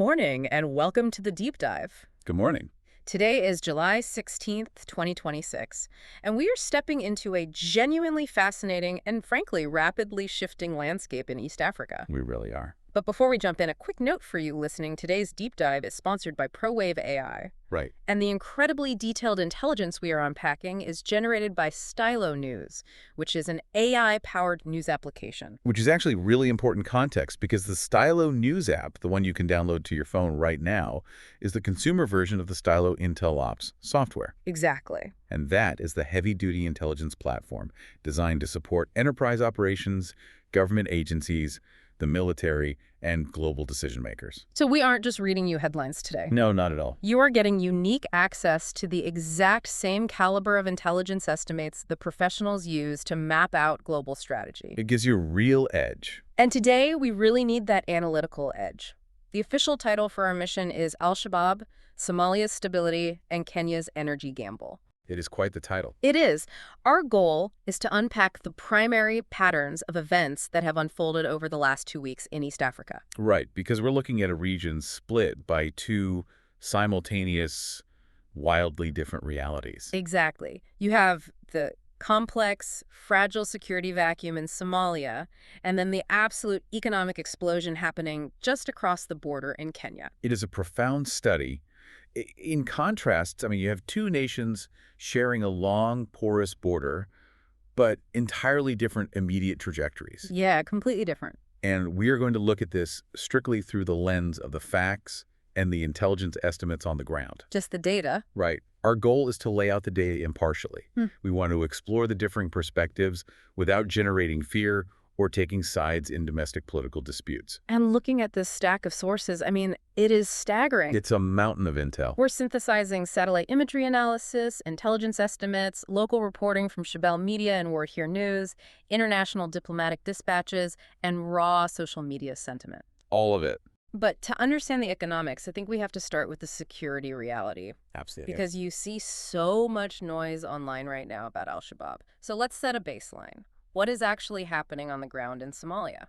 morning and welcome to the deep dive. Good morning. Today is July 16th, 2026, and we are stepping into a genuinely fascinating and frankly rapidly shifting landscape in East Africa. We really are. But before we jump in, a quick note for you listening. Today's deep dive is sponsored by ProWave AI. Right. And the incredibly detailed intelligence we are unpacking is generated by Stylo News, which is an AI-powered news application. Which is actually really important context because the Stylo News app, the one you can download to your phone right now, is the consumer version of the Stylo Intel Ops software. Exactly. And that is the heavy-duty intelligence platform designed to support enterprise operations, government agencies, the military, and global decision makers. So we aren't just reading you headlines today. No, not at all. You are getting unique access to the exact same caliber of intelligence estimates the professionals use to map out global strategy. It gives you a real edge. And today, we really need that analytical edge. The official title for our mission is Al-Shabaab, Somalia's Stability, and Kenya's Energy Gamble. It is quite the title. It is. Our goal is to unpack the primary patterns of events that have unfolded over the last 2 weeks in East Africa. Right, because we're looking at a region split by two simultaneous, wildly different realities. Exactly. You have the complex, fragile security vacuum in Somalia, and then the absolute economic explosion happening just across the border in Kenya. It is a profound study. In contrast, you have two nations sharing a long, porous border, but entirely different immediate trajectories. Yeah, completely different. And we are going to look at this strictly through the lens of the facts and the intelligence estimates on the ground. Just the data. Right. Our goal is to lay out the data impartially. We want to explore the differing perspectives without generating fear or taking sides in domestic political disputes. And looking at this stack of sources, it is staggering. It's a mountain of intel. We're synthesizing satellite imagery analysis, intelligence estimates, local reporting from Shabelle Media and Word Here News, international diplomatic dispatches, and raw social media sentiment. All of it. But to understand the economics, I think we have to start with the security reality. Absolutely. Because you see so much noise online right now about Al-Shabaab. So let's set a baseline. What is actually happening on the ground in Somalia?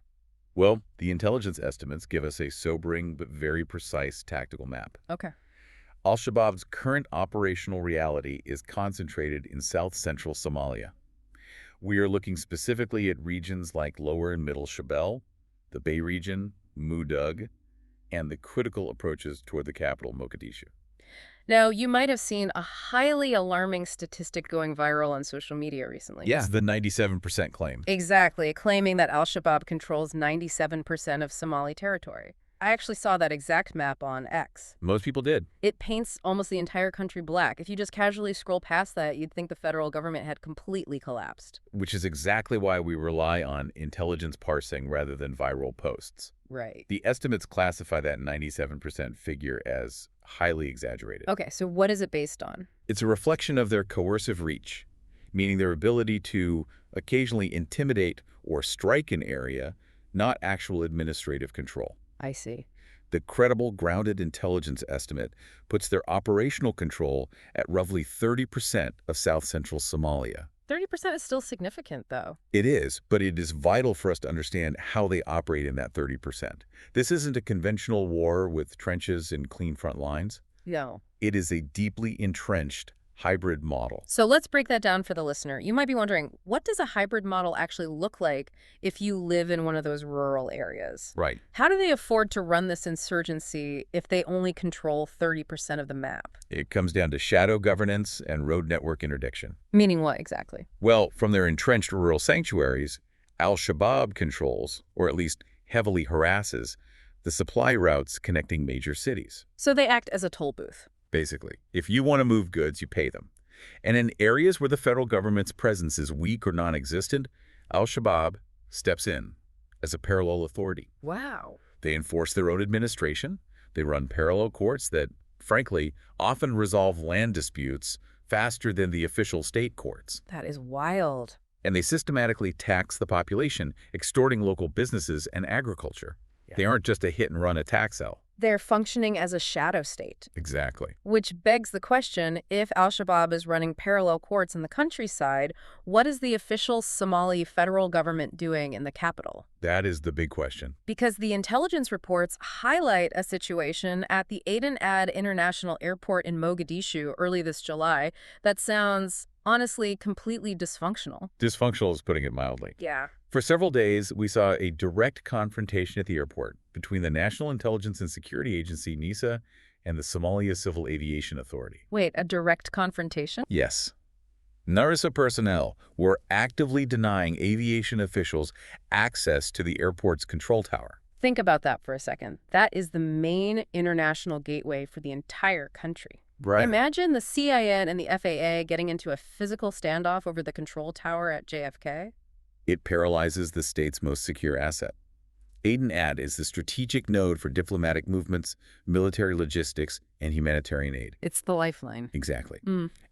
Well, the intelligence estimates give us a sobering but very precise tactical map. Okay. Al-Shabaab's current operational reality is concentrated in south-central Somalia. We are looking specifically at regions like Lower and Middle Shabelle, the Bay region, Mudug, and the critical approaches toward the capital, Mogadishu. Now, you might have seen a highly alarming statistic going viral on social media recently. Yeah, the 97% claim. Exactly, claiming that Al-Shabaab controls 97% of Somali territory. I actually saw that exact map on X. Most people did. It paints almost the entire country black. If you just casually scroll past that, you'd think the federal government had completely collapsed. Which is exactly why we rely on intelligence parsing rather than viral posts. Right. The estimates classify that 97% figure as highly exaggerated. Okay, so what is it based on? It's a reflection of their coercive reach, meaning their ability to occasionally intimidate or strike an area, not actual administrative control. I see. The credible, grounded intelligence estimate puts their operational control at roughly 30% of south-central Somalia. 30% is still significant, though. It is, but it is vital for us to understand how they operate in that 30%. This isn't a conventional war with trenches and clean front lines. No. It is a deeply entrenched hybrid model. So let's break that down for the listener. You might be wondering, what does a hybrid model actually look like if you live in one of those rural areas? Right. How do they afford to run this insurgency if they only control 30% of the map? It comes down to shadow governance and road network interdiction. Meaning what exactly? Well, from their entrenched rural sanctuaries, Al-Shabaab controls, or at least heavily harasses, the supply routes connecting major cities. So they act as a toll booth. Basically, if you want to move goods, you pay them. And in areas where the federal government's presence is weak or non-existent, Al-Shabaab steps in as a parallel authority. Wow. They enforce their own administration. They run parallel courts that, frankly, often resolve land disputes faster than the official state courts. That is wild. And they systematically tax the population, extorting local businesses and agriculture. Yeah. They aren't just a hit-and-run attack cell. They're functioning as a shadow state. Exactly. Which begs the question, if Al-Shabaab is running parallel courts in the countryside, what is the official Somali federal government doing in the capital? That is the big question. Because the intelligence reports highlight a situation at the Aden Ad International Airport in Mogadishu early this July that sounds, honestly, completely dysfunctional. Dysfunctional is putting it mildly. Yeah. For several days, we saw a direct confrontation at the airport between the National Intelligence and Security Agency, NISA, and the Somalia Civil Aviation Authority. Wait, a direct confrontation? Yes. NARISA personnel were actively denying aviation officials access to the airport's control tower. Think about that for a second. That is the main international gateway for the entire country. Right. Imagine the CIA and the FAA getting into a physical standoff over the control tower at JFK. It paralyzes the state's most secure asset. Aden Ad is the strategic node for diplomatic movements, military logistics, and humanitarian aid. It's the lifeline. Exactly.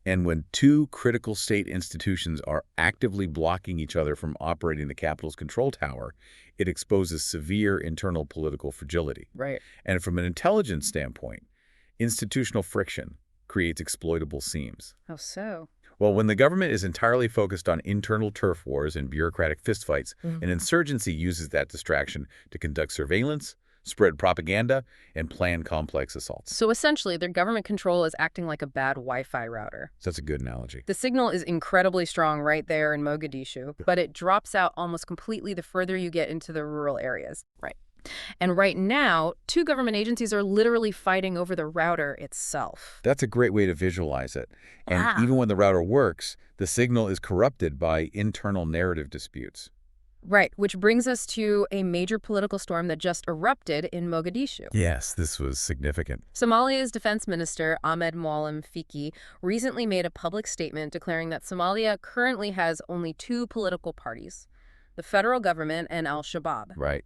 And when two critical state institutions are actively blocking each other from operating the capital's control tower, it exposes severe internal political fragility. Right. And from an intelligence standpoint, institutional friction creates exploitable seams. How so? Well, when the government is entirely focused on internal turf wars and bureaucratic fistfights, an insurgency uses that distraction to conduct surveillance, spread propaganda, and plan complex assaults. So essentially, their government control is acting like a bad Wi-Fi router. So that's a good analogy. The signal is incredibly strong right there in Mogadishu, but it drops out almost completely the further you get into the rural areas. Right. And right now, two government agencies are literally fighting over the router itself. That's a great way to visualize it. And even when the router works, the signal is corrupted by internal narrative disputes. Right, which brings us to a major political storm that just erupted in Mogadishu. Yes, this was significant. Somalia's defense minister, Ahmed Moualem Fiki, recently made a public statement declaring that Somalia currently has only two political parties, the federal government and Al-Shabaab. Right.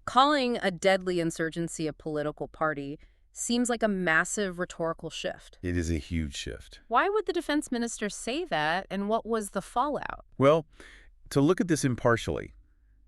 Calling a deadly insurgency a political party seems like a massive rhetorical shift. It is a huge shift. Why would the defense minister say that, and what was the fallout? Well, to look at this impartially,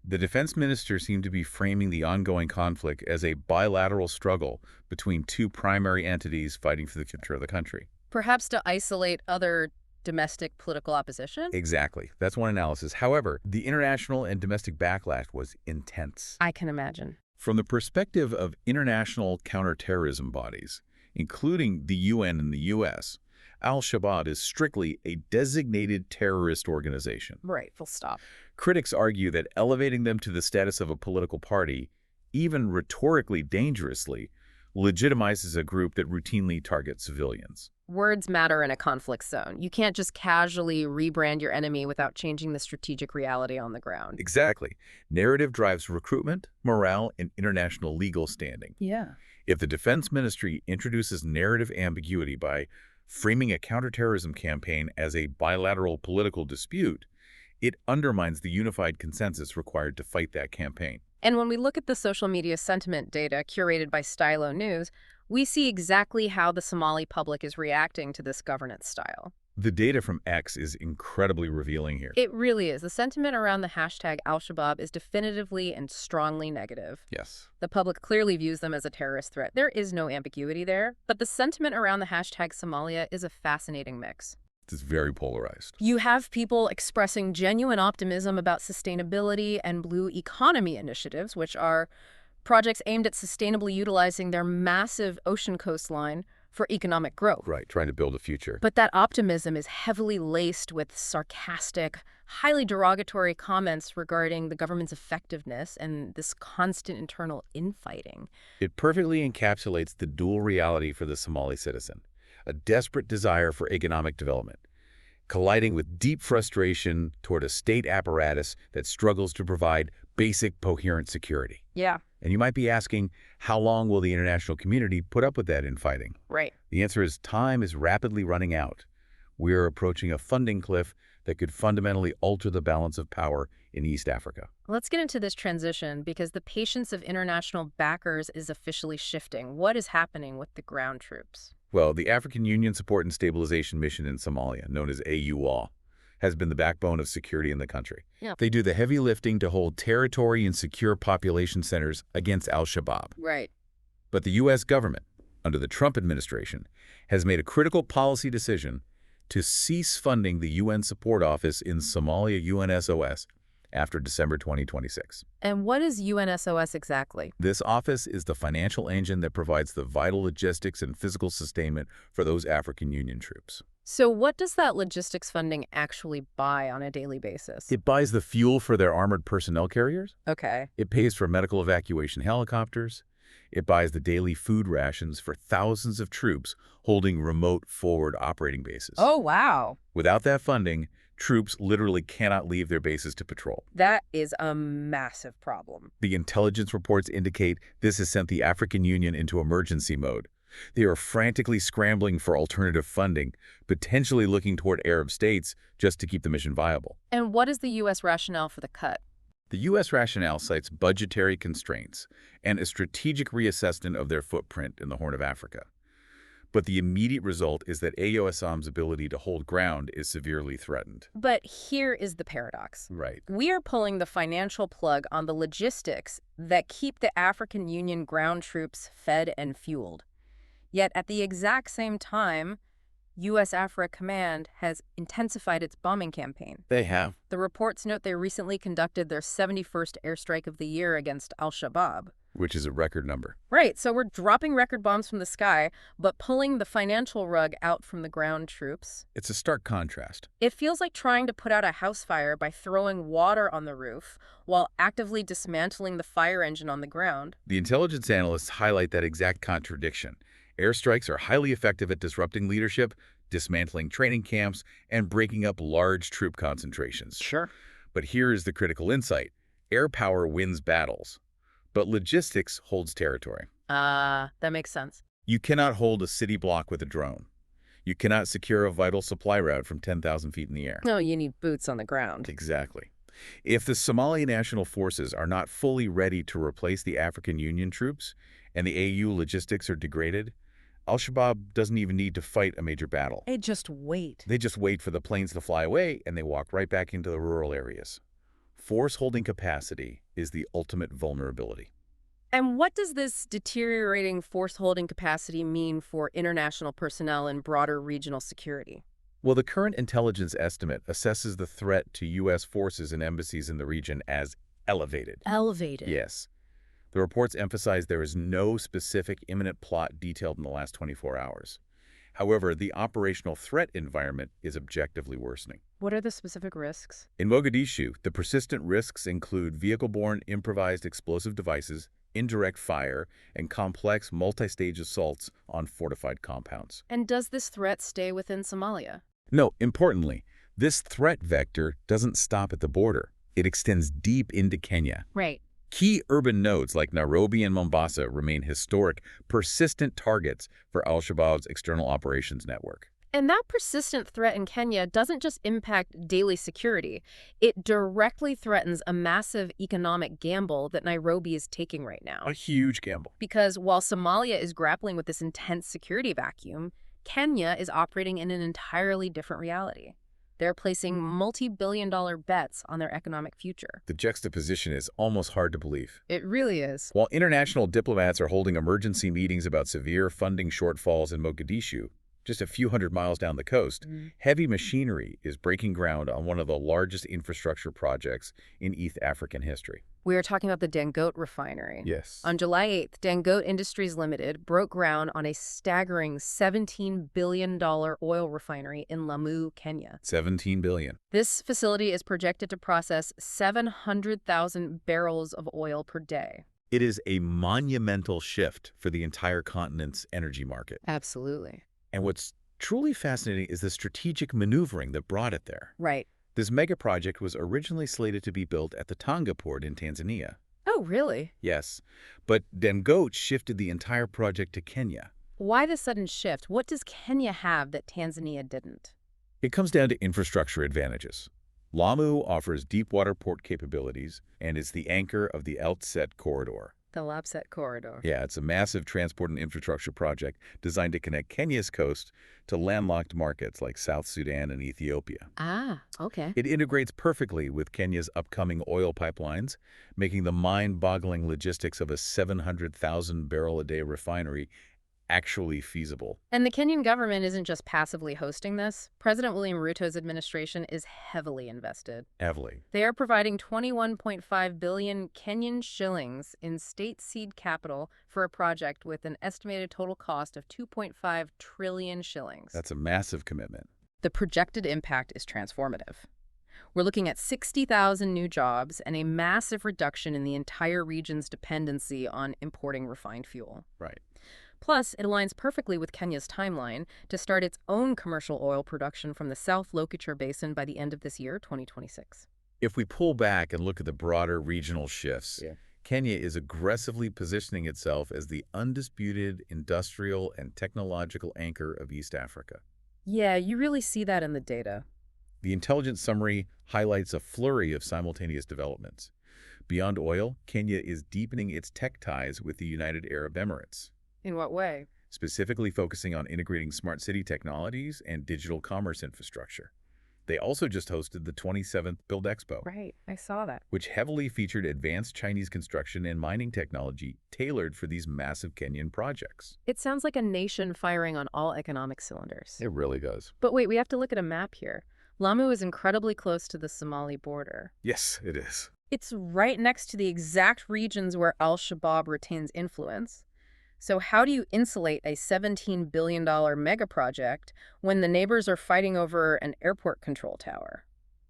the defense minister seemed to be framing the ongoing conflict as a bilateral struggle between two primary entities fighting for the future of the country. Perhaps to isolate other domestic political opposition? Exactly. That's one analysis. However, the international and domestic backlash was intense. I can imagine. From the perspective of international counterterrorism bodies, including the UN and the U.S., Al-Shabaab is strictly a designated terrorist organization. Right, full stop. Critics argue that elevating them to the status of a political party, even rhetorically dangerously, legitimizes a group that routinely targets civilians. Words matter in a conflict zone. You can't just casually rebrand your enemy without changing the strategic reality on the ground. Exactly. Narrative drives recruitment, morale, and international legal standing. Yeah. If the defense ministry introduces narrative ambiguity by framing a counterterrorism campaign as a bilateral political dispute, it undermines the unified consensus required to fight that campaign. And when we look at the social media sentiment data curated by Stylo News, we see exactly how the Somali public is reacting to this governance style. The data from X is incredibly revealing here. It really is. The sentiment around the hashtag Al-Shabaab is definitively and strongly negative. Yes. The public clearly views them as a terrorist threat. There is no ambiguity there. But the sentiment around the hashtag Somalia is a fascinating mix. It's very polarized. You have people expressing genuine optimism about sustainability and blue economy initiatives, which are projects aimed at sustainably utilizing their massive ocean coastline for economic growth. Right, trying to build a future. But that optimism is heavily laced with sarcastic, highly derogatory comments regarding the government's effectiveness and this constant internal infighting. It perfectly encapsulates the dual reality for the Somali citizen, a desperate desire for economic development, colliding with deep frustration toward a state apparatus that struggles to provide basic, coherent security. Yeah. And you might be asking, how long will the international community put up with that infighting? Right. The answer is time is rapidly running out. We are approaching a funding cliff that could fundamentally alter the balance of power in East Africa. Let's get into this transition because the patience of international backers is officially shifting. What is happening with the ground troops? Well, the African Union Support and Stabilization Mission in Somalia, known as AUSSOM, has been the backbone of security in the country. Yeah. They do the heavy lifting to hold territory and secure population centers against Al-Shabaab. Right. But the U.S. government, under the Trump administration, has made a critical policy decision to cease funding the UN Support Office in Somalia, UNSOS, after December 2026. And what is UNSOS exactly? This office is the financial engine that provides the vital logistics and physical sustainment for those African Union troops. So what does that logistics funding actually buy on a daily basis? It buys the fuel for their armored personnel carriers. Okay. It pays for medical evacuation helicopters. It buys the daily food rations for thousands of troops holding remote forward operating bases. Oh, wow. Without that funding, troops literally cannot leave their bases to patrol. That is a massive problem. The intelligence reports indicate this has sent the African Union into emergency mode. They are frantically scrambling for alternative funding, potentially looking toward Arab states just to keep the mission viable. And what is the U.S. rationale for the cut? The U.S. rationale cites budgetary constraints and a strategic reassessment of their footprint in the Horn of Africa. But the immediate result is that AUSSOM's ability to hold ground is severely threatened. But here is the paradox. Right. We are pulling the financial plug on the logistics that keep the African Union ground troops fed and fueled. Yet at the exact same time, U.S. Africa Command has intensified its bombing campaign. They have. The reports note they recently conducted their 71st airstrike of the year against Al-Shabaab. Which is a record number. Right, so we're dropping record bombs from the sky, but pulling the financial rug out from the ground troops. It's a stark contrast. It feels like trying to put out a house fire by throwing water on the roof while actively dismantling the fire engine on the ground. The intelligence analysts highlight that exact contradiction. Airstrikes are highly effective at disrupting leadership, dismantling training camps, and breaking up large troop concentrations. Sure. But here is the critical insight. Air power wins battles, but logistics holds territory. That makes sense. You cannot hold a city block with a drone. You cannot secure a vital supply route from 10,000 feet in the air. No, you need boots on the ground. Exactly. If the Somali National Forces are not fully ready to replace the African Union troops and the AU logistics are degraded, Al-Shabaab doesn't even need to fight a major battle. They just wait. They just wait for the planes to fly away and they walk right back into the rural areas. Force-holding capacity is the ultimate vulnerability. And what does this deteriorating force-holding capacity mean for international personnel and broader regional security? Well, the current intelligence estimate assesses the threat to U.S. forces and embassies in the region as elevated. Elevated? Yes. The reports emphasize there is no specific imminent plot detailed in the last 24 hours. However, the operational threat environment is objectively worsening. What are the specific risks? In Mogadishu, the persistent risks include vehicle-borne improvised explosive devices, indirect fire, and complex multi-stage assaults on fortified compounds. And does this threat stay within Somalia? No, importantly, this threat vector doesn't stop at the border. It extends deep into Kenya. Right. Key urban nodes like Nairobi and Mombasa remain historic, persistent targets for Al-Shabaab's external operations network. And that persistent threat in Kenya doesn't just impact daily security. It directly threatens a massive economic gamble that Nairobi is taking right now. A huge gamble. Because while Somalia is grappling with this intense security vacuum, Kenya is operating in an entirely different reality. They're placing multi-billion-dollar bets on their economic future. The juxtaposition is almost hard to believe. It really is. While international diplomats are holding emergency meetings about severe funding shortfalls in Mogadishu, just a few hundred miles down the coast, heavy machinery is breaking ground on one of the largest infrastructure projects in East African history. We are talking about the Dangote refinery. Yes. On July 8th, Dangote Industries Limited broke ground on a staggering $17 billion oil refinery in Lamu, Kenya. $17 billion. This facility is projected to process 700,000 barrels of oil per day. It is a monumental shift for the entire continent's energy market. Absolutely. And what's truly fascinating is the strategic maneuvering that brought it there. Right. This mega project was originally slated to be built at the Tanga port in Tanzania. Oh, really? Yes, but Dangote shifted the entire project to Kenya. Why the sudden shift? What does Kenya have that Tanzania didn't? It comes down to infrastructure advantages. Lamu offers deep water port capabilities and is the anchor of the AUSSENT corridor, The Lapset Corridor. Yeah, it's a massive transport and infrastructure project designed to connect Kenya's coast to landlocked markets like South Sudan and Ethiopia. Ah, okay. It integrates perfectly with Kenya's upcoming oil pipelines, making the mind-boggling logistics of a 700,000-barrel-a-day refinery actually feasible. And the Kenyan government isn't just passively hosting this. President William Ruto's administration is heavily invested. Heavily. They are providing 21.5 billion Kenyan shillings in state seed capital for a project with an estimated total cost of 2.5 trillion shillings. That's a massive commitment. The projected impact is transformative. We're looking at 60,000 new jobs and a massive reduction in the entire region's dependency on importing refined fuel. Right. Plus, it aligns perfectly with Kenya's timeline to start its own commercial oil production from the South Lokichar Basin by the end of this year, 2026. If we pull back and look at the broader regional shifts, Yeah. Kenya is aggressively positioning itself as the undisputed industrial and technological anchor of East Africa. Yeah, you really see that in the data. The intelligence summary highlights a flurry of simultaneous developments. Beyond oil, Kenya is deepening its tech ties with the United Arab Emirates, In what way? specifically focusing on integrating smart city technologies and digital commerce infrastructure. They also just hosted the 27th Build Expo, Right, I saw that. which heavily featured advanced Chinese construction and mining technology tailored for these massive Kenyan projects. It sounds like a nation firing on all economic cylinders. It really does. But wait, we have to look at a map here. Lamu is incredibly close to the Somali border. Yes, it is. It's right next to the exact regions where Al-Shabaab retains influence. So how do you insulate a $17 billion mega project when the neighbors are fighting over an airport control tower?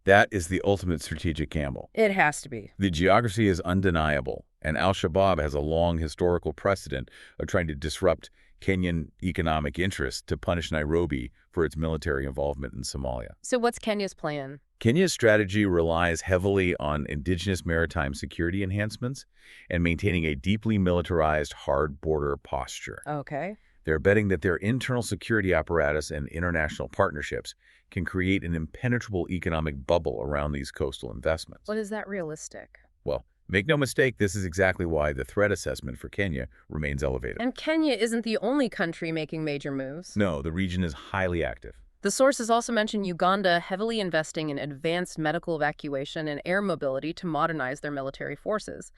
That is the ultimate strategic gamble. It has to be. The geography is undeniable, and Al-Shabaab has a long historical precedent of trying to disrupt Kenyan economic interests to punish Nairobi for its military involvement in Somalia. So what's Kenya's plan? Kenya's strategy relies heavily on indigenous maritime security enhancements and maintaining a deeply militarized hard border posture. Okay. They're betting that their internal security apparatus and international partnerships can create an impenetrable economic bubble around these coastal investments. But is that realistic? Well, make no mistake, this is exactly why the threat assessment for Kenya remains elevated. And Kenya isn't the only country making major moves. No, the region is highly active. The sources also mention Uganda heavily investing in advanced medical evacuation and air mobility to modernize their military forces.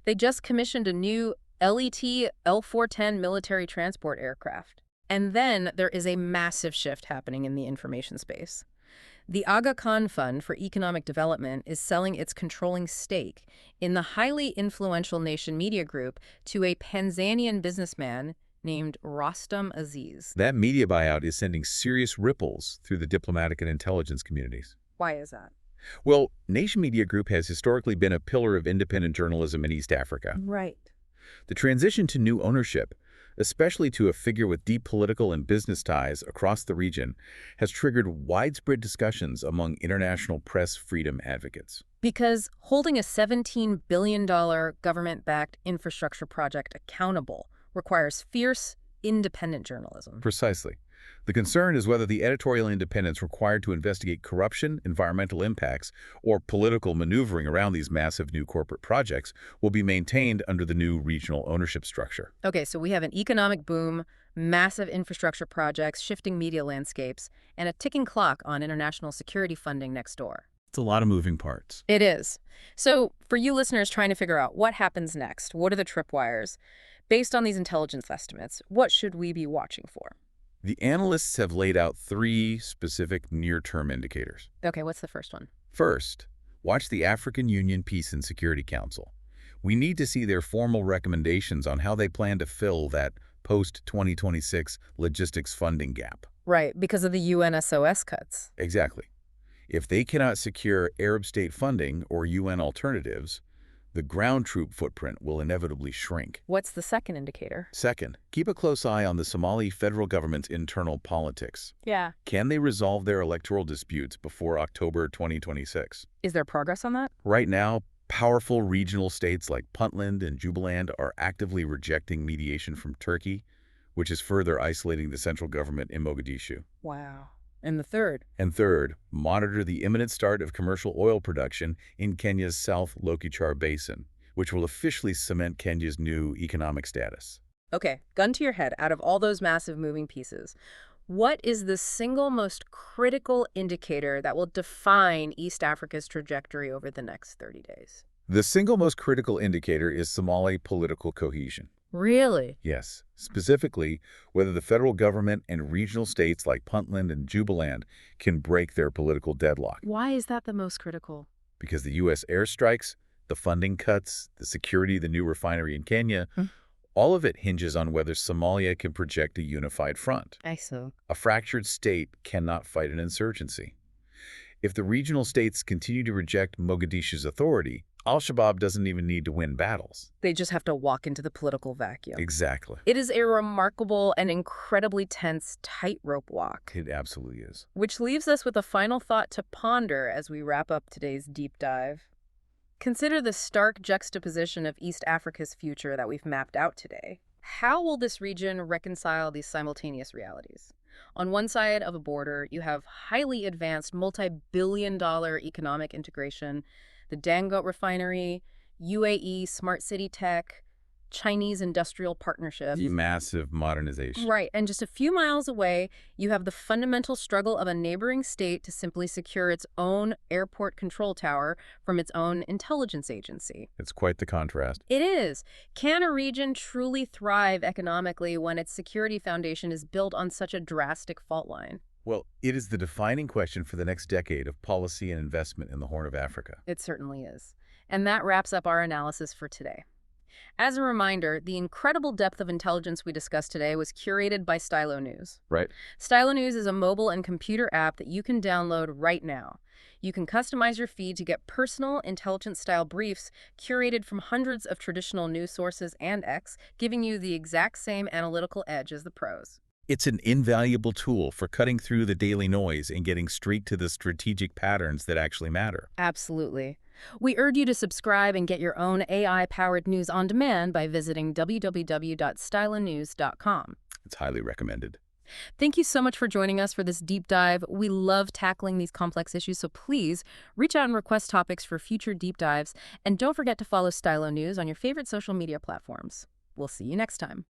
They just commissioned a new LET L410 military transport aircraft. And then there is a massive shift happening in the information space. The Aga Khan Fund for Economic Development is selling its controlling stake in the highly influential Nation Media Group to a Tanzanian businessman named Rostam Aziz. That media buyout is sending serious ripples through the diplomatic and intelligence communities. Why is that? Well, Nation Media Group has historically been a pillar of independent journalism in East Africa. Right. The transition to new ownership, especially to a figure with deep political and business ties across the region, has triggered widespread discussions among international press freedom advocates. Because holding a $17 billion government-backed infrastructure project accountable requires fierce, independent journalism. Precisely. The concern is whether the editorial independence required to investigate corruption, environmental impacts, or political maneuvering around these massive new corporate projects will be maintained under the new regional ownership structure. Okay, so we have an economic boom, massive infrastructure projects, shifting media landscapes, and a ticking clock on international security funding next door. It's a lot of moving parts. It is. So for you listeners trying to figure out what happens next, what are the tripwires? Based on these intelligence estimates, what should we be watching for? The analysts have laid out 3 specific near-term indicators. Okay, what's the first one? First, watch the African Union Peace and Security Council. We need to see their formal recommendations on how they plan to fill that post-2026 logistics funding gap. Right, because of the UNSOS cuts. Exactly. If they cannot secure Arab state funding or UN alternatives, the ground troop footprint will inevitably shrink. What's the second indicator? Second, keep a close eye on the Somali federal government's internal politics. Yeah. Can they resolve their electoral disputes before October 2026? Is there progress on that? Right now, powerful regional states like Puntland and Jubaland are actively rejecting mediation from Turkey, which is further isolating the central government in Mogadishu. Wow. And the third? And third, monitor the imminent start of commercial oil production in Kenya's South Lokichar Basin, which will officially cement Kenya's new economic status. Okay, gun to your head, out of all those massive moving pieces, what is the single most critical indicator that will define East Africa's trajectory over the next 30 days? The single most critical indicator is Somali political cohesion. Really? Yes, specifically, whether the federal government and regional states like Puntland and Jubaland can break their political deadlock. Why is that the most critical? Because the U.S. airstrikes, the funding cuts, the security of the new refinery in Kenya, all of it hinges on whether Somalia can project a unified front. I see. A fractured state cannot fight an insurgency. If the regional states continue to reject Mogadishu's authority, Al-Shabaab doesn't even need to win battles. They just have to walk into the political vacuum. Exactly. It is a remarkable and incredibly tense tightrope walk. It absolutely is. Which leaves us with a final thought to ponder as we wrap up today's deep dive. Consider the stark juxtaposition of East Africa's future that we've mapped out today. How will this region reconcile these simultaneous realities? On one side of a border, you have highly advanced multi-billion-dollar economic integration, the Dangote refinery, UAE smart city tech, Chinese industrial partnerships. Massive modernization. Right, and just a few miles away, you have the fundamental struggle of a neighboring state to simply secure its own airport control tower from its own intelligence agency. It's quite the contrast. It is. Can a region truly thrive economically when its security foundation is built on such a drastic fault line? Well, it is the defining question for the next decade of policy and investment in the Horn of Africa. It certainly is. And that wraps up our analysis for today. As a reminder, the incredible depth of intelligence we discussed today was curated by Stylo News. Right. Stylo News is a mobile and computer app that you can download right now. You can customize your feed to get personal, intelligence-style briefs curated from hundreds of traditional news sources and X, giving you the exact same analytical edge as the pros. It's an invaluable tool for cutting through the daily noise and getting straight to the strategic patterns that actually matter. Absolutely. We urge you to subscribe and get your own AI-powered news on demand by visiting www.stylonews.com. It's highly recommended. Thank you so much for joining us for this deep dive. We love tackling these complex issues, so please reach out and request topics for future deep dives. And don't forget to follow Stylo News on your favorite social media platforms. We'll see you next time.